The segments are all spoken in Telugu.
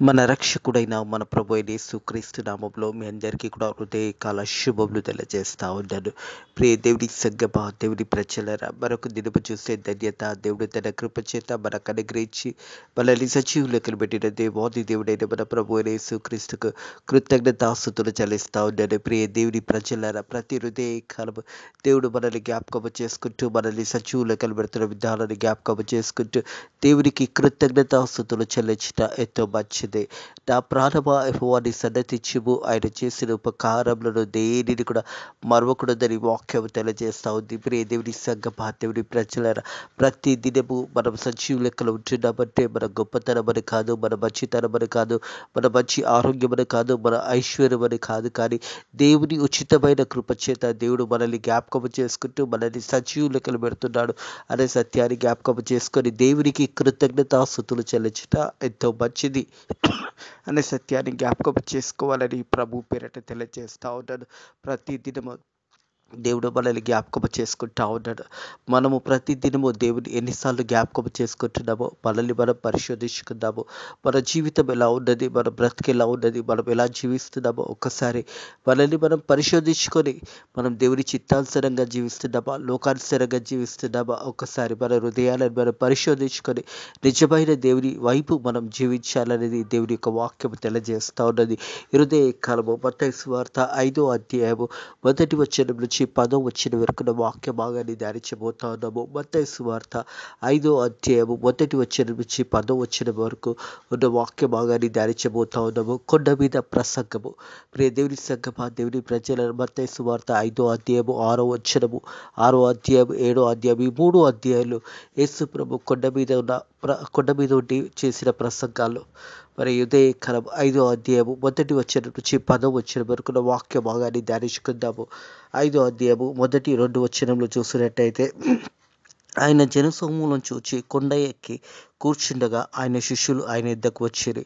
మన రక్షకుడైన మన ప్రభు అయిన యేసుక్రీస్తు నామంలో మీ అందరికీ కూడా హృదయకాల శుభములు తెలియజేస్తా ఉన్నాను. ప్రియ దేవుడి సంగమ, దేవుడి ప్రజలరా, మరొక దినము చూసే ధన్యత దేవుడు తన కృప చేత మనకు అనుగ్రహించి మనల్ని సజీవులకు పెట్టిన దేవాది దేవుడైన మన ప్రభు అయిన యేసుక్రీస్తుకు కృతజ్ఞతాస్తుతులు చెల్లిస్తా ఉన్నాను. ప్రియ దేవుడి ప్రజలరా, ప్రతి హృదయకాలము దేవుడు మనల్ని జ్ఞాపకము చేసుకుంటూ మనల్ని సజీవులకు పెడుతున్న విధానాన్ని జ్ఞాపకము చేసుకుంటూ దేవునికి కృతజ్ఞతాస్తుతులు చెల్లించిన ఎంతో మంచిది. నా ప్రాణమా యెహోవాని సన్నతించుము, ఆయన చేసిన ఉపకారములను దేనిని కూడా మరవకూడదని వాక్యం తెలియజేస్తా ఉంది. ప్రియ దేవుని సంగమా, దేవుని ప్రజలారా, ప్రతి దినము మనం సజీవ లెక్కలు ఉంటున్నామంటే మన గొప్పతనం అని కాదు, మన మంచితనం అని కాదు, మన మంచి ఆరోగ్యం అని కాదు, మన ఐశ్వర్యం అని కాదు, కానీ దేవుని ఉచితమైన కృప చేత దేవుడు మనల్ని జ్ఞాపకం చేసుకుంటూ మనల్ని సజీవ లెక్కలు పెడుతున్నాడు అనే సత్యాన్ని జ్ఞాపకం చేసుకొని దేవునికి కృతజ్ఞతాస్తుతులు చెల్లించుట ఎంతో మంచిది అనే సత్యాన్ని జ్ఞాపకం చేసుకోవాలని ప్రభు పేరట తెలియజేస్తా ఉన్నాను. ప్రతి దినము దేవుడు మనల్ని జ్ఞాపకం చేసుకుంటా ఉన్నాడు. మనము ప్రతి దినము దేవుని ఎన్నిసార్లు జ్ఞాపకం చేసుకుంటున్నామో మనల్ని మనం పరిశోధించుకుందాము. మన జీవితం ఎలా ఉన్నది, మన బ్రతికి ఎలా ఉన్నది, మనం ఎలా జీవిస్తున్నామో ఒక్కసారి మనల్ని మనం పరిశోధించుకొని మనం దేవుని చిత్తానుసారంగా జీవిస్తున్నామా, లోకానుసారంగా జీవిస్తున్నామా, ఒక్కసారి మన హృదయాలను మనం పరిశోధించుకొని నిజమైన దేవుని వైపు మనం జీవించాలనేది దేవుని యొక్క వాక్యం తెలియజేస్తూ ఉన్నది. హృదయ కాలము మత్తయి సువార్త 5వ అధ్యాయము మొదటి వచనం నుంచి 10వ వచనం వరకు వాక్య భాగాన్ని ధ్యానించబోతా ఉన్నాము. మత్తయి సువార్త 5వ అధ్యాయము మొదటి వచనం నుంచి 10వ వచనం వరకు ఉన్న వాక్య భాగాన్ని ధ్యానించబోతా ఉన్నాము. కొండ మీద ప్రసంగము. ప్రియ దేవుని సంగమా, దేవుని ప్రజల, మత్తయి సువార్త 5వ అధ్యాయము 6వ వచనము, 6వ అధ్యాయం, 7వ అధ్యాయం, ఈ 3 అధ్యాయాలు యేసు ప్రభు కొండ మీద ఉండి చేసిన ప్రసంగాలు. మరి ఉదయకాలం 5వ అధ్యాయము మొదటి వచనం నుంచి 10వ వచనం వరకు వాక్య భాగాన్ని ధ్యానించుకుందాము. 5వ అధ్యాయము మొదటి 2 వచనంలో చూసినట్టయితే, ఆయన జనసమూహం చూచి కొండ ఎక్కి కూర్చుండగా ఆయన శిష్యులు ఆయన యొద్దకు వచ్చిరి.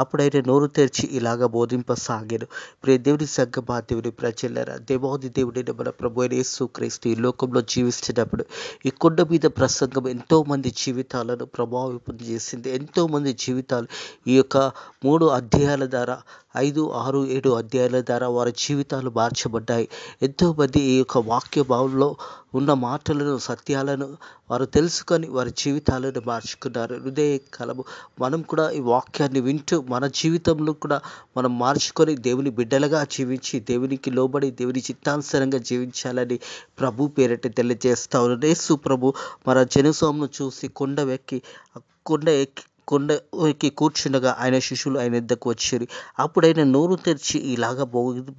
అప్పుడు ఆయన నోరు తెరిచి ఇలాగ బోధింపసాగారు. ప్రియ దేవుని సంగమా, దేవుని ప్రజలారా, దేవాది దేవుడైన మన ప్రభు అయిన యేసుక్రీస్తు ఈ లోకంలో జీవిస్తున్నప్పుడు ఈ కొండ మీద ప్రసంగం ఎంతో మంది జీవితాలను ప్రభావితం చేసింది. ఎంతో మంది జీవితాలు ఈ యొక్క 3 అధ్యాయాల ద్వారా, 5, 6, 7 అధ్యాయాల ద్వారా వారి జీవితాలు మార్చబడ్డాయి. ఎంతోమంది ఈ యొక్క వాక్య భావంలో ఉన్న మాటలను, సత్యాలను వారు తెలుసుకొని వారి జీవితాలను మార్చుకున్నారు. హృదయ కాలము మనం కూడా ఈ వాక్యాన్ని వింటూ మన జీవితంలో కూడా మనం మార్చుకొని దేవుని బిడ్డలుగా జీవించి దేవునికి లోబడి దేవుని చిత్తానుసారంగా జీవించాలని ప్రభు పేరట తెలియజేస్తా ఉన్నాను. యేసు ప్రభు మన జనసమూహం చూసి కొండ ఎక్కి కూర్చుండగా ఆయన శిష్యులు ఆయన యొద్దకు వచ్చారు. అప్పుడు ఆయన నోరు తెరిచి ఇలాగ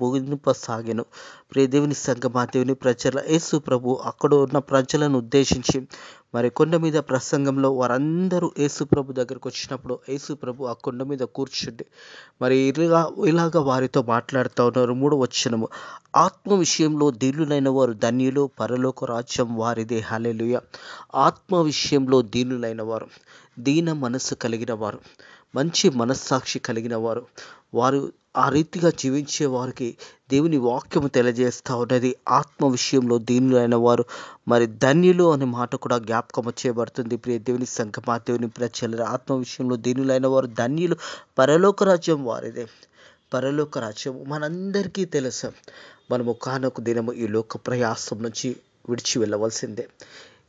బోధింపసాగాను. ప్రియ దేవుని సంగమా, దేవుని ప్రజల, యేసు ప్రభు అక్కడ ఉన్న ప్రజలను ఉద్దేశించి మరి కొండ మీద ప్రసంగంలో వారందరూ యేసు ప్రభు దగ్గరకు వచ్చినప్పుడు యేసు ప్రభు ఆ కొండ మీద కూర్చుండి మరి ఇలాగ వారితో మాట్లాడుతూ ఉన్నారు. 3వ వచనము, ఆత్మ విషయంలో దీనులైన వారు ధన్యులు, పరలోక రాజ్యం వారిదే. హల్లెలూయా. ఆత్మ విషయంలో దీనులైన వారు, దీన మనస్సు కలిగిన వారు, మంచి మనస్సాక్షి కలిగిన వారు, వారు ఆ రీతిగా జీవించే వారికి దేవుని వాక్యము తెలియజేస్తూ ఉన్నది. ఆత్మ విషయంలో దీనులైన వారు మరి ధన్యులు అనే మాట కూడా జ్ఞాపకం చేయబడుతుంది. ప్రియ దేవుని సంగమా, దేవుని ప్రజల, ఆత్మ విషయంలో దీనులైన వారు ధన్యులు, పరలోక రాజ్యం వారిదే. పరలోక రాజ్యం మనందరికీ తెలుసు. మనము కానొక దినము ఈ లోక ప్రయాసం నుంచి విడిచి వెళ్ళవలసిందే.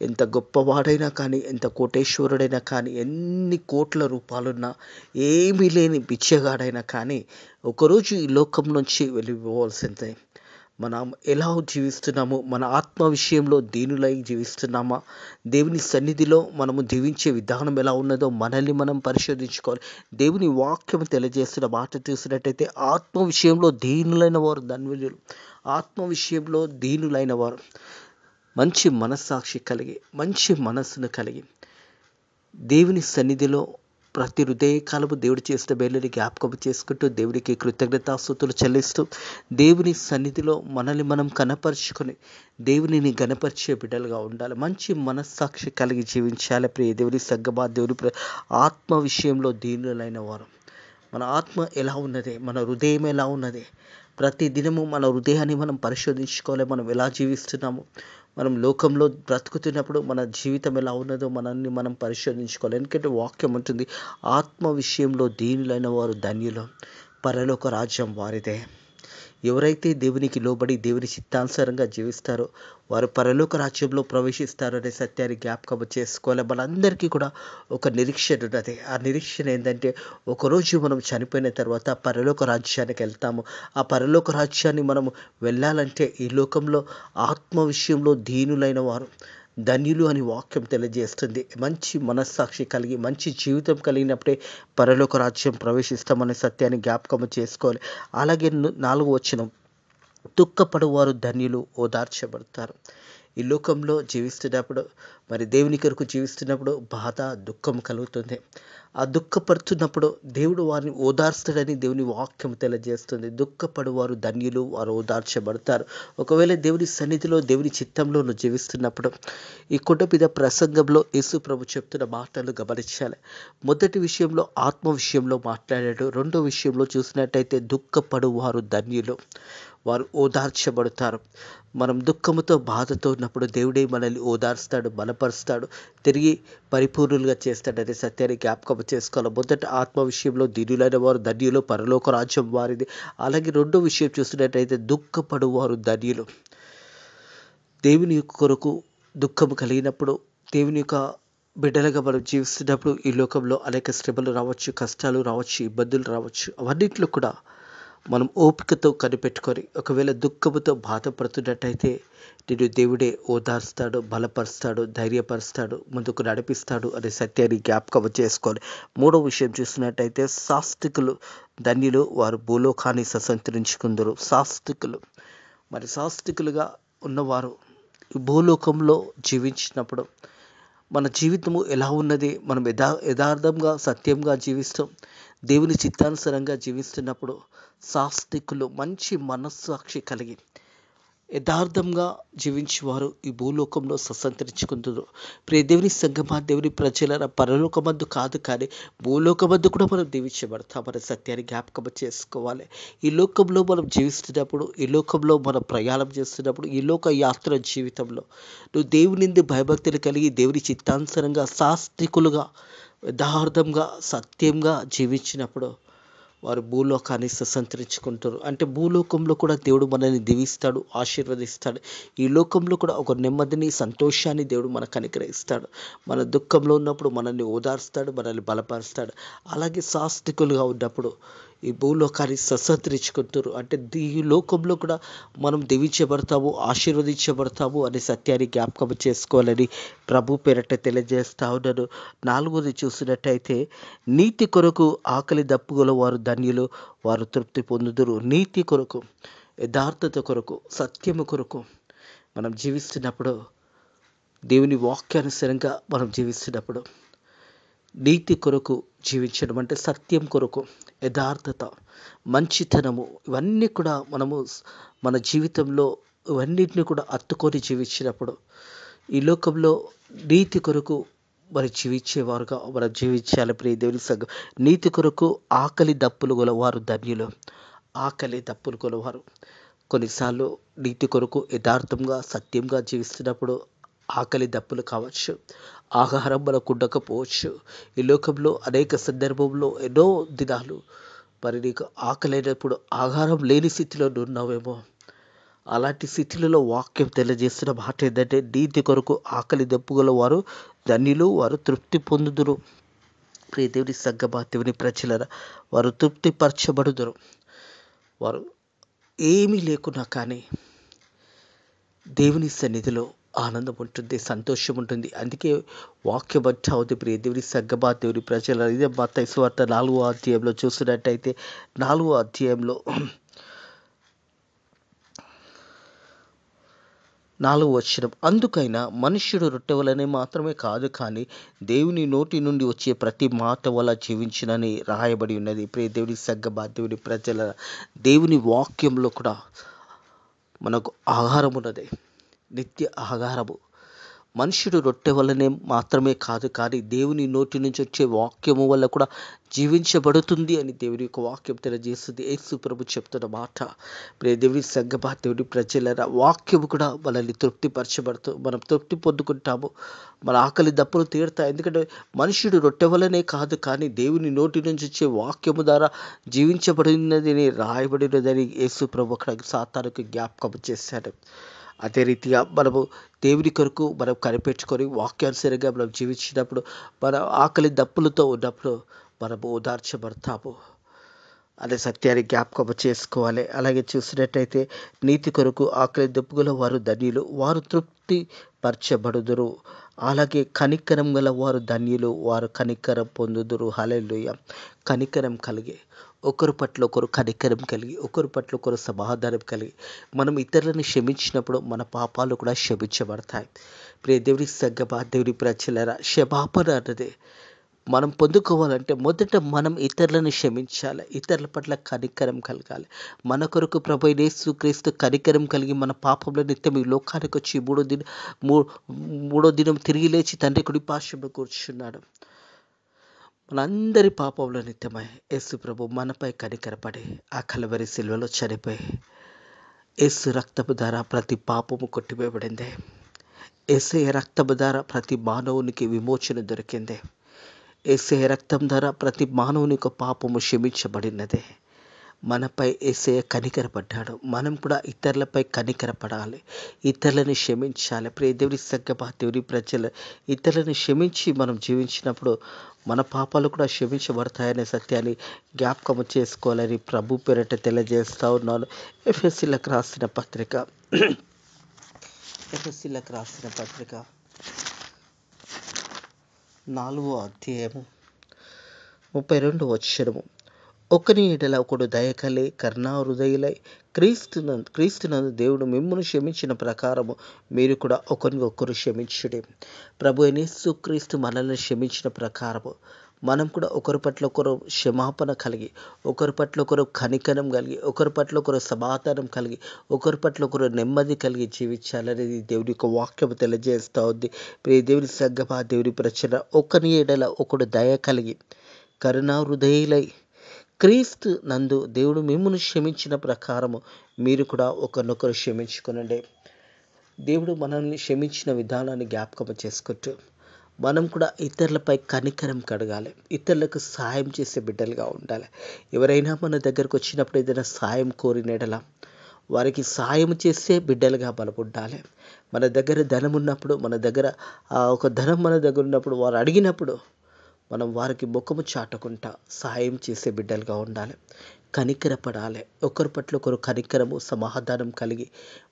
ఎంత గొప్పవాడైనా కానీ, ఎంత కోటేశ్వరుడైనా కానీ, ఎన్ని కోట్ల రూపాయలున్నా, ఏమీ లేని బిచ్చగాడైనా కానీ ఒకరోజు ఈ లోకం నుంచి వెళ్ళిపోవాల్సిందే. మనం ఎలా జీవిస్తున్నాము, మన ఆత్మ విషయంలో దీనులై జీవిస్తున్నామా, దేవుని సన్నిధిలో మనము జీవించే విధానం ఎలా ఉన్నదో మనల్ని మనం పరిశోధించుకోవాలి. దేవుని వాక్యం తెలియజేస్తున్న మాట చూసినట్టయితే, ఆత్మ విషయంలో దీనులైన వారు ధన్యులు, ఆత్మ విషయంలో దీనులైన వారు, మంచి మనస్సాక్షి కలిగి, మంచి మనస్సును కలిగి, దేవుని సన్నిధిలో ప్రతి హృదయకాలము దేవుడు చేసిన మేలుని జ్ఞాపకం చేసుకుంటూ దేవునికి కృతజ్ఞతాస్తుతులు చెల్లిస్తూ దేవుని సన్నిధిలో మనల్ని మనం కనపరుచుకొని దేవునిని గణపరిచే బిడ్డలుగా ఉండాలి. మంచి మనస్సాక్షి కలిగి జీవించాలి. ప్రియ దేవుని సంగమా, దేవుని ఆత్మ విషయంలో దీనులైన వారు, మన ఆత్మ ఎలా ఉన్నది, మన హృదయం ఎలా ఉన్నది, ప్రతి దినము మన హృదయాన్ని మనం పరిశోధించుకోవాలి. మనం ఎలా జీవిస్తున్నాము, మనం లోకంలో బ్రతుకుతున్నప్పుడు మన జీవితం ఎలా ఉన్నదో మనల్ని మనం పరిశోధించుకోవాలి. ఎందుకంటే వాక్యం ఉంటుంది, ఆత్మ విషయంలో దీనులైన వారు ధన్యులు, పరలోక రాజ్యం వారిదే. ఎవరైతే దేవునికి లోబడి దేవుని చిత్తానుసారంగా జీవిస్తారో వారు పరలోక రాజ్యంలో ప్రవేశిస్తారు అనే సత్యాన్ని జ్ఞాపకం చేసుకోవాలి. మనందరికీ కూడా ఒక నిరీక్షణ ఉన్నది. ఆ నిరీక్షణ ఏంటంటే ఒకరోజు మనం చనిపోయిన తర్వాత పరలోక రాజ్యానికి వెళ్తాము. ఆ పరలోక రాజ్యాన్ని మనము వెళ్ళాలంటే ఈ లోకంలో ఆత్మ విషయంలో దీనులైన వారు ధన్యులు అని వాక్యం తెలియజేస్తుంది. మంచి మనస్సాక్షి కలిగి మంచి జీవితం కలిగినప్పుడే పరలోక రాజ్యం ప్రవేశిస్తామనే సత్యాన్ని జ్ఞాపకం చేసుకోవాలి. అలాగే 4వ వచనం, దుఃఖపడువారు ధన్యులు, ఓదార్చబడతారు. ఈ లోకంలో జీవిస్తున్నప్పుడు మరి దేవుని కొరకు జీవిస్తున్నప్పుడు బాధ దుఃఖం కలుగుతుంది. ఆ దుఃఖపడుతున్నప్పుడు దేవుడు వారిని ఓదార్స్తాడని దేవుని వాక్యం తెలియజేస్తుంది. దుఃఖపడువారు ధన్యులు, వారు ఓదార్చబడతారు. ఒకవేళ దేవుని సన్నిధిలో దేవుని చిత్తంలో నువ్వు జీవిస్తున్నప్పుడు ఈ కొండ మీద ప్రసంగంలో యేసు ప్రభు చెప్తున్న మాటలు గమనించాలి. మొదటి విషయంలో ఆత్మ విషయంలో మాట్లాడాడు. రెండో విషయంలో చూసినట్టయితే దుఃఖపడువారు ధన్యులు, వారు ఓదార్చబడతారు. మనం దుఃఖముతో బాధతో ఉన్నప్పుడు దేవుడే మనల్ని ఓదార్స్తాడు, బలపరుస్తాడు, తిరిగి పరిపూర్ణులుగా చేస్తాడనే సత్యాన్ని జ్ఞాపకం చేసుకోవాలి. మొదట ఆత్మ విషయంలో దీనులైన వారు ధన్యులు, పరలోక రాజ్యం వారిది. అలాగే రెండో విషయం చూసినట్టయితే దుఃఖపడువారు ధన్యులు. దేవుని కొరకు దుఃఖము కలిగినప్పుడు, దేవుని యొక్క బిడ్డలుగా మనం జీవిస్తున్నప్పుడు ఈ లోకంలో అనేక శ్రమలు రావచ్చు, కష్టాలు రావచ్చు, ఇబ్బందులు రావచ్చు. అవన్నిట్లో కూడా మనం ఓపికతో కనిపెట్టుకొని ఒకవేళ దుఃఖముతో బాధపడుతున్నట్టయితే నిన్ను దేవుడే ఓదార్స్తాడు, బలపరుస్తాడు, ధైర్యపరుస్తాడు, ముందుకు నడిపిస్తాడు అనే సత్యాన్ని జ్ఞాపకం చేసుకోవాలి. మూడో విషయం చూసినట్టయితే సాస్తికులు ధన్యులు, వారు భూలోకాన్ని స్వతంత్రించుకుందరు. సాస్తికులు, మరి సాస్తికులుగా ఉన్నవారు ఈ భూలోకంలో జీవించినప్పుడు మన జీవితము ఎలా ఉన్నది, మనం యథార్థంగా సత్యంగా జీవిస్తాం, దేవుని చిత్తానుసారంగా జీవిస్తున్నప్పుడు సాస్తికులు మంచి మనస్సాక్షి కలిగి యథార్థంగా జీవించేవారు ఈ భూలోకంలో స్వతంత్రించుకుంటారు. ప్రియ దేవుని సంగమా, దేవుని ప్రజల పరలోకమందు కాదు కానీ భూలోకమందు కూడా మనం దీవించబడతామనే సత్యాన్ని జ్ఞాపకం చేసుకోవాలి. ఈ లోకంలో మనం జీవిస్తున్నప్పుడు, ఈ లోకంలో మనం ప్రయాణం చేస్తున్నప్పుడు, ఈ లోక యాత్ర జీవితంలో నువ్వు దేవుని భయభక్తులు కలిగి దేవుని చిత్తానుసారంగా సాస్తికులుగా యథార్థంగా సత్యంగా జీవించినప్పుడు వారు భూలోకాన్ని స్వతంత్రించుకుంటారు. అంటే భూలోకంలో కూడా దేవుడు మనల్ని దీవిస్తాడు, ఆశీర్వదిస్తాడు. ఈ లోకంలో కూడా ఒక నెమ్మదిని, సంతోషాన్ని దేవుడు మనకు అనుగ్రహిస్తాడు. మన దుఃఖంలో ఉన్నప్పుడు మనల్ని ఓదార్స్తాడు, మనల్ని బలపరుస్తాడు. అలాగే సాస్తికులుగా ఉన్నప్పుడు ఈ భూలోకాన్ని స్వతంత్రించుకుంటారు. అంటే ఈ లోకంలో కూడా మనం దీవించబడతాము, ఆశీర్వదించబడతాము అనే సత్యాన్ని జ్ఞాపకం చేసుకోవాలని ప్రభు పేరట తెలియజేస్తా ఉన్నాను. 4వది చూసినట్టయితే నీతి కొరకు ఆకలి దప్పుగల వారు ధన్యులు, వారు తృప్తి పొందుదురు. నీతి కొరకు, యథార్థత కొరకు, సత్యము కొరకు మనం జీవిస్తున్నప్పుడు, దేవుని వాక్యానుసారంగా మనం జీవిస్తున్నప్పుడు, నీతి కొరకు జీవించడం అంటే సత్యం కొరకు, యథార్థత, మంచితనము, ఇవన్నీ కూడా మనము మన జీవితంలో ఇవన్నిటిని కూడా హత్తుకొని జీవించినప్పుడు ఈ లోకంలో నీతి కొరకు మరి జీవించేవారుగా మనం జీవించాలి. ప్రియ దేవుని సంఘం, నీతి కొరకు ఆకలి దప్పులు గలవారు ధన్యులు. ఆకలి దప్పులు గలవారు కొన్నిసార్లు నీతి కొరకు యథార్థంగా సత్యంగా జీవిస్తున్నప్పుడు ఆకలి దప్పులు కావచ్చు, ఆహారం మనకు ఉండకపోవచ్చు. ఈ లోకంలో అనేక సందర్భంలో ఎన్నో దినాలు మరి నీకు ఆకలైనప్పుడు ఆహారం లేని స్థితిలో ఉన్నావేమో. అలాంటి స్థితిలలో వాక్యం తెలియజేస్తున్న మాట ఏంటంటే నీతి కొరకు ఆకలి దప్పుగల వారు ధన్యులు, వారు తృప్తి పొందుదురు. ప్రియ దేవుని సంగమా, దేవుని ప్రజలరా, వారు తృప్తిపరచబడుదురు. వారు ఏమీ లేకున్నా కానీ దేవుని సన్నిధిలో ఆనందం ఉంటుంది, సంతోషం ఉంటుంది. అందుకే వాక్యం అంటా ఉంది, ప్రియ దేవుని సంగమా, దేవుని ప్రజల. ఇదే మత్తయి సువార్త 4వ అధ్యాయంలో చూసినట్టయితే 4వ అధ్యాయంలో 4వ వచనం, అందుకైనా మనుష్యుడు రొట్టె వలనే మాత్రమే కాదు కానీ దేవుని నోటి నుండి వచ్చే ప్రతి మాట వల్ల జీవించునని రాయబడి ఉన్నది. ప్రియ దేవుని సంగమా, దేవుని ప్రజల, దేవుని వాక్యంలో కూడా మనకు ఆహారం ఉన్నది, నిత్య ఆహారము. మనుషుడు రొట్టె వల్లనే మాత్రమే కాదు, కానీ దేవుని నోటి నుంచి వచ్చే వాక్యము వల్ల కూడా జీవించబడుతుంది అని దేవుని యొక్క వాక్యం తెలియజేస్తుంది. యేసు ప్రభు చెప్తున్న మాట. దేవుని సంగమా, దేవుని ప్రజలరా, వాక్యము కూడా మనల్ని మనం తృప్తి పొందుకుంటాము. మన ఆకలి దప్పులు తీరుతాయి. ఎందుకంటే మనుషుడు రొట్టె వల్లనే కాదు, కానీ దేవుని నోటి నుంచి వచ్చే వాక్యము ద్వారా జీవించబడినదని రాయబడినదని యేసు ప్రభు అక్కడ సాతానుకు జ్ఞాపకం చేశాడు. అదే రీతిగా మనము దేవుని కొరకు మనం కనిపెట్టుకొని వాక్యానుసారంగా మనం జీవించినప్పుడు, మన ఆకలి దప్పులతో ఉన్నప్పుడు మనము ఓదార్చబడతాము అనే సత్యాన్ని జ్ఞాపకం చేసుకోవాలి. అలాగే చూసినట్టయితే నీతి కొరకు ఆకలి దప్పుగల వారు ధన్యులు, వారు తృప్తి పరచబడుదురు. అలాగే కనికరం గల వారు ధన్యులు, వారు కనికరం పొందుదురు. హల్లెలూయా. కనికరం కలిగి, ఒకరి పట్ల ఒకరు కనికరం కలిగి, ఒకరి పట్ల ఒకరు సమాధానం కలిగి మనం ఇతరులను క్షమించినప్పుడు మన పాపాలు కూడా క్షమించబడతాయి. ప్రియ దేవుని సంగమా, దేవుని ప్రజలారా, క్షమాపణ అన్నది మనం పొందుకోవాలంటే మొదట మనం ఇతరులను క్షమించాలి, ఇతరుల పట్ల కనికరం కలగాలి. మన కొరకు ప్రభువైన యేసుక్రీస్తు కనికరం కలిగి మన పాపముల నిత్యం ఈ లోకానికి వచ్చి మూడో దినం తిరిగి లేచి తండ్రి కుడి పార్శ్వమున కూర్చున్నాడు. మనందరి పాపముల నిత్యమై యేసు ప్రభు మనపై కనికరపడి ఆ కలవరి శిలువలో చనిపోయి యేసు రక్తపు ద్వారా ప్రతి పాపము కొట్టివేయబడింది. యేసయ్య రక్తము ద్వారా ప్రతి మానవునికి విమోచన దొరికింది. యేసయ్య రక్తం ద్వారా ప్రతి మానవుని యొక్క పాపము క్షమించబడినదే. మనపై యేసయ్య కనికరపడ్డాడు. మనం కూడా ఇతరులపై కనికరపడాలి, ఇతరులను క్షమించాలి. ప్రియ దేవుని సంగమా, దేవుని ప్రజలు, ఇతరులను క్షమించి మనం జీవించినప్పుడు మన పాపాలు కూడా క్షమించబడతాయనే సత్యాన్ని జ్ఞాపకం చేసుకోవాలని ప్రభు పేరిట తెలియజేస్తూ ఉన్నాను. ఎఫెసీలకు రాసిన పత్రిక 4వ అధ్యాయము 32వ వచనము. ఒకని ఎడల ఒకడు దయకలే కరుణా హృదయులై క్రీస్తునందు దేవుడు మిమ్మును క్షమించిన ప్రకారము మీరు కూడా ఒకరినొకరు క్షమించుడి. ప్రభు అయిన యేసుక్రీస్తు మనల్ని క్షమించిన ప్రకారము మనం కూడా ఒకరి పట్ల ఒకరు క్షమాపణ కలిగి, ఒకరి పట్ల ఒకరు కనికరం కలిగి, ఒకరి పట్ల ఒకరు సమాధానం కలిగి, ఒకరి పట్ల ఒకరు నెమ్మది కలిగి జీవించాలనేది దేవుని యొక్క వాక్యం తెలియజేస్తూ ఉంది. ప్రియ దేవుని సంగమా, దేవుని ప్రజల, ఒకని ఎడల ఒకడు దయ కలిగి కరుణా హృదయులై క్రీస్తు నందు దేవుడు మిమ్మును క్షమించిన ప్రకారము మీరు కూడా ఒకరినొకరు క్షమించుకునండి. దేవుడు మనల్ని క్షమించిన విధానాన్ని జ్ఞాపకం చేసుకుంటూ మనం కూడా ఇతరులపై కనికరం కడగాలి, ఇతరులకు సాయం చేసే బిడ్డలుగా ఉండాలి. ఎవరైనా మన దగ్గరకు వచ్చినప్పుడు ఏదైనా సాయం కోరినడలా వారికి సాయం చేసే బిడ్డలుగా మనం ఉండాలి. మన దగ్గర ధనం ఉన్నప్పుడు, మన దగ్గర ఒక ధనం మన దగ్గర ఉన్నప్పుడు వారు అడిగినప్పుడు మనం వారికి ముఖము చాటకుండా సహాయం చేసే బిడ్డలుగా ఉండాలి, కనికరపడాలి. ఒకరి పట్ల ఒకరు కనికరము సమాధానం కలిగి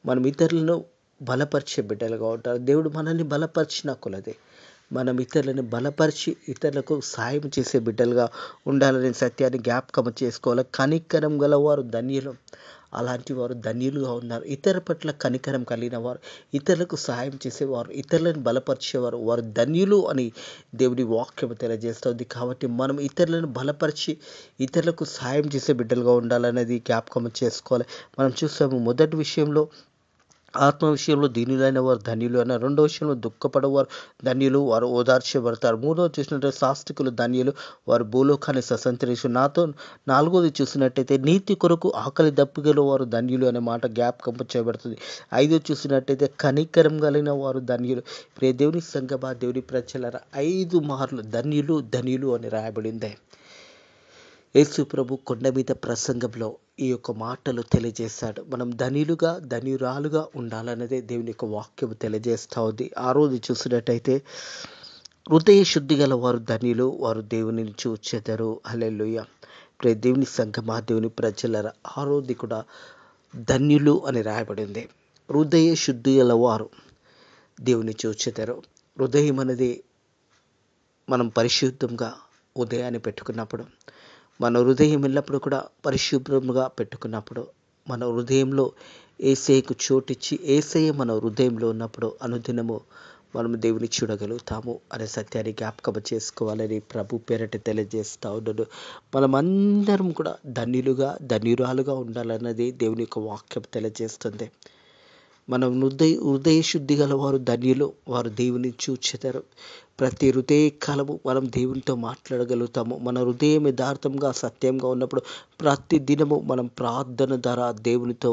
మనం ఇతరులను బలపరిచే బిడ్డలుగా ఉంటారు. దేవుడు మనల్ని బలపరిచిన కొలది మనం ఇతరులను బలపరిచి ఇతరులకు సాయం చేసే బిడ్డలుగా ఉండాలనే సత్యాన్ని జ్ఞాపకం చేసుకోవాలి. కనికరం గలవారు ధన్యులు, అలాంటి వారు ధన్యులుగా ఉన్నారు. ఇతర పట్ల కనికరం కలిగిన వారు, ఇతరులకు సహాయం చేసేవారు, ఇతరులను బలపరిచేవారు, వారు ధన్యులు అని దేవుని వాక్యం తెలియజేస్తుంది. కాబట్టి మనం ఇతరులను బలపరిచి ఇతరులకు సహాయం చేసే బిడ్డలుగా ఉండాలనేది జ్ఞాపకం చేసుకోవాలి. మనం చూసాము మొదటి విషయంలో ఆత్మ విషయంలో దీనులైన వారు ధన్యులు అన్న, రెండో విషయంలో దుఃఖపడేవారు ధన్యులు, వారు ఓదార్చబడతారు. మూడవ చూసినట్లయితే సాత్వికులు ధన్యులు, వారు భూలోకాన్ని స్వతంత్రించు. నాలుగోది చూసినట్టయితే నీతి కొరకు ఆకలి దప్పిగల వారు ధన్యులు అనే మాట జ్ఞాపకం చేయబడుతుంది. ఐదో చూసినట్టయితే కనికరం కలిగిన వారు ధన్యులు. ప్రియ దేవుని సంగమా, దేవుని ప్రజలారా, 5 మార్లు ధన్యులు ధన్యులు అని రాయబడింది. యేసు ప్రభు కొండ మీద ప్రసంగంలో ఈ యొక్క మాటలు తెలియజేశాడు. మనం ధనిలుగా ధన్యురాలుగా ఉండాలన్నదే దేవుని యొక్క వాక్యం తెలియజేస్తూ ఉంది. ఆ రోజు చూసినట్టయితే హృదయ శుద్ధి గల వారు ధన్యులు, వారు దేవుని చూచెదరు. హల్లెలూయా. ప్రియ దేవుని సంగమా, దేవుని ప్రజలరా, ఆ రోజు కూడా ధన్యులు అని రాయబడింది. హృదయ శుద్ధి గల వారు దేవుని చూచెదరు. హృదయం అనేది మనం పరిశుద్ధంగా ఉదయాన్ని పెట్టుకున్నప్పుడు, మన హృదయం ఎల్లప్పుడూ కూడా పరిశుభ్రంగా పెట్టుకున్నప్పుడు, మన హృదయంలో యేసయ్యకు చోటిచ్చి యేసయ్య మన హృదయంలో ఉన్నప్పుడు అనుదినము మనం దేవుని చూడగలుగుతాము అనే సత్యాన్ని జ్ఞాపకం చేసుకోవాలని ప్రభు పేరట తెలియజేస్తూ ఉన్నాడు. మనమందరం కూడా ధన్యులుగా ధన్యురాలుగా ఉండాలన్నది దేవుని యొక్క వాక్యం తెలియజేస్తుంది. మనం హృదయ శుద్ధి గల వారు ధన్యులు, వారు దేవుని చూచెదరు. ప్రతి హృదయ కాలము మనం దేవునితో మాట్లాడగలుగుతాము. మన హృదయం యథార్థంగా సత్యంగా ఉన్నప్పుడు ప్రతి దినము మనం ప్రార్థన ద్వారా దేవునితో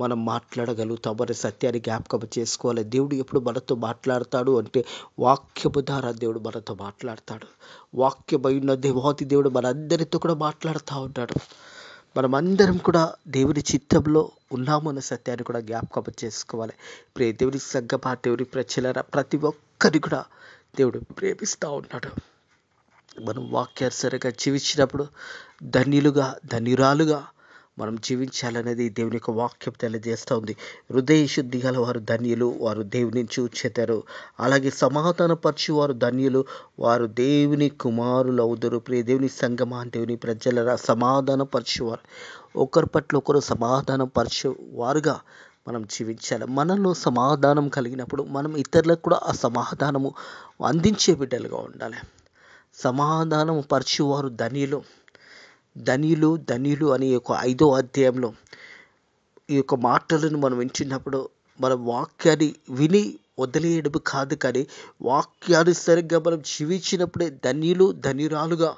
మనం మాట్లాడగలుగుతాం. మరి సత్యాన్ని జ్ఞాపకం చేసుకోవాలి. దేవుడు ఎప్పుడు మనతో మాట్లాడతాడు అంటే వాక్యము ద్వారా దేవుడు మనతో మాట్లాడతాడు. వాక్యమైన దేవాతి దేవుడు మనందరితో కూడా మాట్లాడుతూ ఉంటాడు. మనమందరం కూడా దేవుని చిత్తంలో ఉన్నామన్న సత్యాన్ని కూడా జ్ఞాపకం చేసుకోవాలి. దేవుని సంగమా, దేవుని ప్రజలారా, ప్రతి ఒక్కరిని కూడా దేవుడు ప్రేమిస్తూ ఉన్నాడు. మనం వాక్యానుసారంగా జీవించినప్పుడు ధన్యురాలుగా మనం జీవించాలనేది దేవుని యొక్క వాక్యం తెలియజేస్తూ ఉంది. హృదయ శుద్ధి గల వారు ధన్యులు, వారు దేవుని చూచెదరు. అలాగే సమాధానపరచు వారు ధన్యులు, వారు దేవుని కుమారులు అవుదురు. దేవుని సంగమా, దేవుని ప్రజలరా, సమాధానపరచువారు, ఒకరి పట్ల ఒకరు సమాధానపరచు వారుగా మనం జీవించాలి. మనలో సమాధానం కలిగినప్పుడు మనం ఇతరులకు కూడా ఆ సమాధానము అందించే బిడ్డలుగా ఉండాలి. సమాధానం పరచువారు ధన్యులు అని ఒక 5వ అధ్యాయంలో ఈ యొక్క మాటలను మనం వింటున్నప్పుడు మన వాక్యాన్ని విని వదిలేయడం కాదు, కానీ వాక్యానుసారంగా మనం జీవించినప్పుడే ధన్యురాలుగా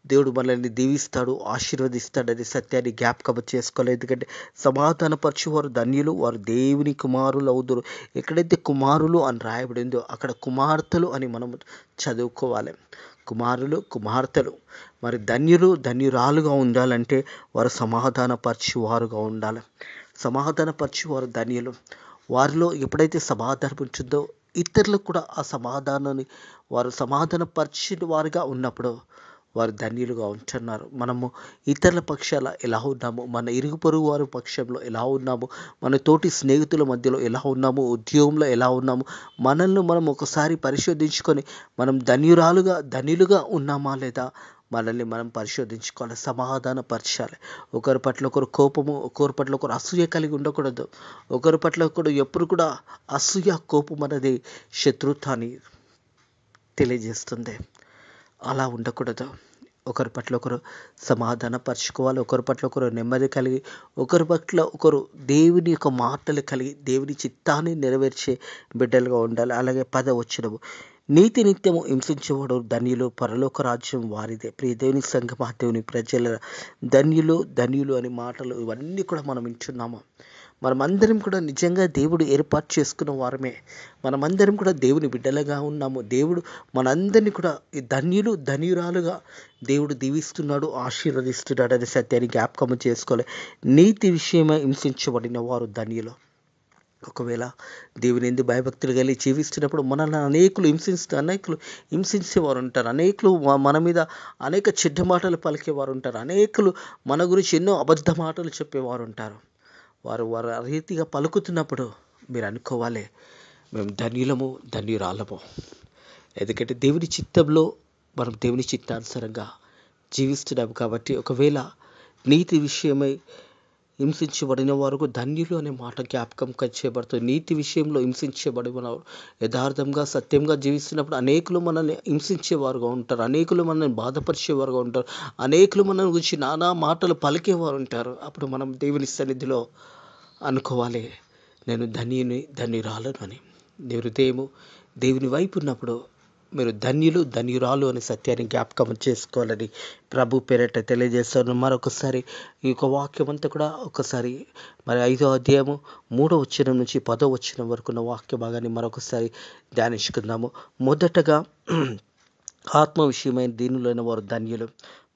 దేవుడు మనల్ని దీవిస్తాడు, ఆశీర్వదిస్తాడని సత్యాన్ని జ్ఞాపకం చేసుకోలేదు. ఎందుకంటే సమాధానపరచువారు ధన్యులు, వారు దేవుని కుమారులు అవుదురు. ఎక్కడైతే కుమారులు అని రాయబడిందో అక్కడ కుమార్తెలు అని మనం చదువుకోవాలి. కుమారులు, కుమార్తెలు. మరి ధన్యురాలుగా ఉండాలంటే వారు సమాధానపరచువారుగా ఉండాలి. సమాధానపరచువారు ధన్యులు. వారిలో ఎప్పుడైతే సమాధానం ఉంటుందో ఇతరులకు కూడా ఆ సమాధానాన్ని వారు సమాధానపరిచిన వారుగా ఉన్నప్పుడు వారు ధన్యులుగా ఉంటున్నారు. మనము ఇతరుల పక్షాల ఎలా ఉన్నాము, మన ఇరుగు పొరుగు వారి పక్షంలో ఎలా ఉన్నాము, మన తోటి స్నేహితుల మధ్యలో ఎలా ఉన్నాము, ఉద్యోగంలో ఎలా ఉన్నాము, మనల్ని మనం ఒకసారి పరిశోధించుకొని మనం ధన్యులుగా ఉన్నామా లేదా మనల్ని మనం పరిశోధించుకోవాలి. సమాధానపరచాలి. ఒకరి పట్ల ఒకరు కోపము, ఒకరి పట్ల ఒకరు అసూయ కలిగి ఉండకూడదు. ఒకరి పట్ల ఒకరు ఎప్పుడు కూడా అసూయ, కోపం అనేది శత్రుత్వాన్ని తెలియజేస్తుంది. అలా ఉండకూడదు. ఒకరి పట్ల ఒకరు సమాధానపరచుకోవాలి. ఒకరి పట్ల ఒకరు నెమ్మది కలిగి, ఒకరి పట్ల ఒకరు దేవుని యొక్క మాటలు కలిగి దేవుని చిత్తాన్ని నెరవేర్చే బిడ్డలుగా ఉండాలి. అలాగే 10వ వచనము, నీతి నిత్యము హింసించేవాడు ధన్యులు, పరలోక రాజ్యం వారిదే. దేవుని సంగమా, దేవుని ప్రజల ధన్యులు అనే మాటలు ఇవన్నీ కూడా మనం వింటున్నాము. మనమందరం కూడా నిజంగా దేవుడు ఏర్పాటు చేసుకున్న వారమే. మనమందరం కూడా దేవుని బిడ్డలుగా ఉన్నాము. దేవుడు మనందరినీ కూడా ధన్యురాలుగా దేవుడు దీవిస్తున్నాడు, ఆశీర్వదిస్తున్నాడు అనే సత్యాన్ని జ్ఞాపకం చేసుకోవాలి. నీతి విషయమై హింసించబడిన వారు ధన్యులు. ఒకవేళ దేవుని యందు భయభక్తులు కలిగి జీవిస్తున్నప్పుడు మనల్ని అనేకులు హింసించేవారు ఉంటారు. అనేకులు మన మీద అనేక చెడ్డ మాటలు పలికేవారు ఉంటారు. అనేకులు మన గురించి ఎన్నో అబద్ధ మాటలు చెప్పేవారు ఉంటారు. వారు ఆ రీతిగా పలుకుతున్నప్పుడు మీరు అనుకోవాలి, మేము ధన్యురాలము. ఎందుకంటే దేవుని చిత్తంలో మనం దేవుని చిత్తానుసారంగా జీవిస్తున్నాం కాబట్టి. ఒకవేళ నీతి విషయమై హింసించబడిన వారు ధన్యులు అనే మాట జ్ఞాపకం చేయబడుతుంది. నీతి విషయంలో హింసించబడిన యథార్థంగా సత్యంగా జీవిస్తున్నప్పుడు అనేకులు మనల్ని హింసించేవారుగా ఉంటారు. అనేకులు మనల్ని బాధపరిచేవారుగా ఉంటారు. అనేకులు మన గురించి నానా మాటలు పలికేవారు ఉంటారు. అప్పుడు మనం దేవుని సన్నిధిలో అనుకోవాలి, నేను ధన్యురాలను అని. హృదయము దేవుని వైపు ఉన్నప్పుడు మీరు ధన్యురాలు అనే సత్యాన్ని జ్ఞాపకం చేసుకోవాలని ప్రభు పేరట తెలియజేస్తాను. మరొకసారి ఈ యొక్క వాక్యం అంతా కూడా ఒకసారి మరి 5వ అధ్యాయము 3వ వచనం నుంచి 10వ వచనం వరకు ఉన్న వాక్య భాగాన్ని మరొకసారి ధ్యానించుకుందాము. మొదటగా ఆత్మ విషయమైన దీనులైన వారు ధన్యులు,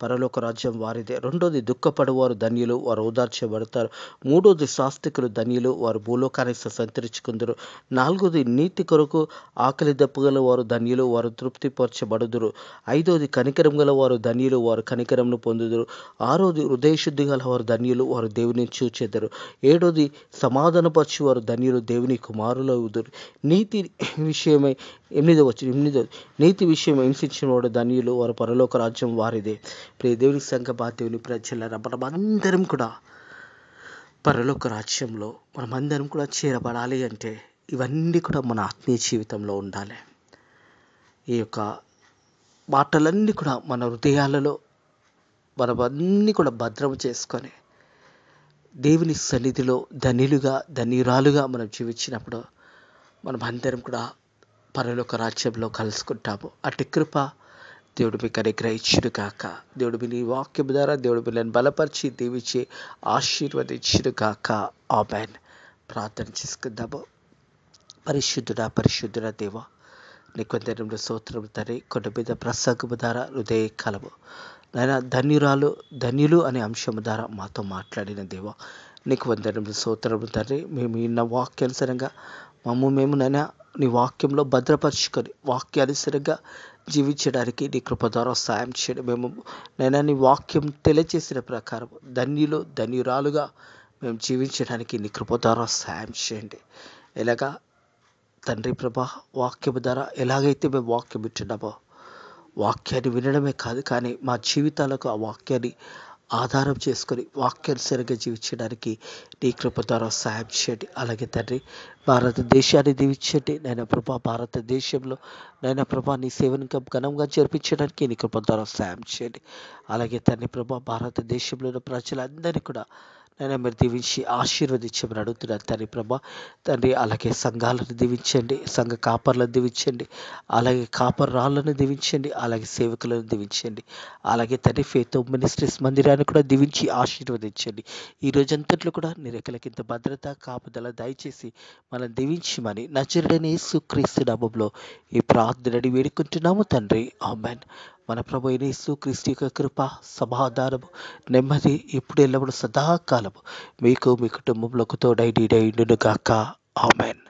పరలోక రాజ్యం వారిదే. రెండోది దుఃఖపడేవారు ధన్యులు, వారు ఓదార్చబడతారు. మూడోది శాస్త్రికులు ధన్యులు, వారు భూలోకాన్ని సంతరించుకుందరు. నాలుగోది నీతి కొరకు ఆకలి దప్పుగల వారు ధన్యులు, వారు తృప్తిపరచబడుదురు. ఐదోది కనికరం గల వారు ధన్యులు, వారు కనికరంను పొందుదురు. ఆరోది హృదయశుద్ధి గల వారు ధన్యులు, వారు దేవుని చూచెదరు. ఏడోది సమాధానపరచు వారు ధన్యులు, దేవుని కుమారులు అవుదురు. నీతి విషయమై 8వ నీతి విషయం హింసించిన వాడు ధన్యులు, వారు పరలోక రాజ్యం వారిదే. దేవుని సంగమా, దేవుని ప్రజలారా, మనమందరం కూడా పరలోక రాజ్యంలో మనమందరం కూడా చేరబడాలి అంటే ఇవన్నీ కూడా మన ఆత్మీయ జీవితంలో ఉండాలి. ఈ యొక్క మాటలన్నీ కూడా మన హృదయాలలో మనమన్నీ కూడా భద్రం చేసుకొని దేవుని సన్నిధిలో ధన్యులుగా ధన్యురాలుగా మనం జీవించినప్పుడు మనం అందరం కూడా పరలోక రాజ్యంలో కలుసుకుంటాము. అట్టి కృప దేవుడు మీకు అనుగ్రహించును గాక. దేవుడు మీ వాక్యం ద్వారా దేవుడు మిమ్మల్ని బలపరిచి దీవించి ఆశీర్వదించును గాక. ఆమేన్. ప్రార్థన చేసుకుందాము. పరిశుద్ధుడ దేవ, నీకు వందనములు స్తోత్రములు తండ్రి. కొండ మీద ప్రసంగము ద్వారా హృదయ కలము నాయన ధన్యులు అనే అంశము ద్వారా మాతో మాట్లాడిన దేవ, నీకు వందనములు స్తోత్రములు తండ్రి. మేము విన్న వాక్యానుసారంగా మేము నైనా నీ వాక్యంలో భద్రపరుచుకొని వాక్యానుసారంగా జీవించడానికి నీ కృప ద్వారా సాయం చేయండి. మేము నైనా నీ వాక్యం తెలియజేసిన ప్రకారం ధన్యురాలుగా మేము జీవించడానికి నీ కృప ద్వారా సాయం చేయండి. ఎలాగా తండ్రి ప్రభా, వాక్యము ద్వారా ఎలాగైతే మేము వాక్యం వింటున్నామో వాక్యాన్ని వినడమే కాదు, కానీ మా జీవితాలకు ఆ వాక్యాన్ని ఆధారం చేసుకొని వాక్యానుసారంగా జీవించడానికి నీ కృప ద్వారా సాయం చేయండి. అలాగే తండ్రి, భారతదేశాన్ని దీవించండి నాయన ప్రభా. భారతదేశంలో నాయన ప్రభా నీ సేవను ఇంకా ఘనంగా జరిపించడానికి నీ కృప ద్వారా సాయం చేయండి. అలాగే తండ్రి ప్రభా, భారతదేశంలో ఉన్న ప్రజలందరినీ కూడా నేను మీరు దీవించి ఆశీర్వదించమని అడుగుతున్నాను తండ్రి ప్రభా. తండ్రి, అలాగే సంఘాలను దీవించండి, సంఘ కాపర్లను దీవించండి, అలాగే కాపర్రాళ్ళను దీవించండి, అలాగే సేవకులను దీవించండి. అలాగే తండ్రి, ఫెయిత్ మినిస్ట్రీస్ మందిరాన్ని కూడా దీవించి ఆశీర్వదించండి. ఈ రోజంతట్లో కూడా నీ రెక్కల కింద భద్రత కాపుదల దయచేసి మనం దీవించమని నజరుడైన యేసుక్రీస్తు నామములో ఈ ప్రార్థనని వేడుకుంటున్నాము తండ్రి. ఆమేన్. మన ప్రభు అయిన యేసుక్రీస్తు యొక్క కృప, సమాధానము, నెమ్మది ఇప్పుడు ఎల్లప్పుడు సదాకాలము మీకు మీ కుటుంబంలోకి తోడై నీడై ఉండును గాక. ఆమేన్.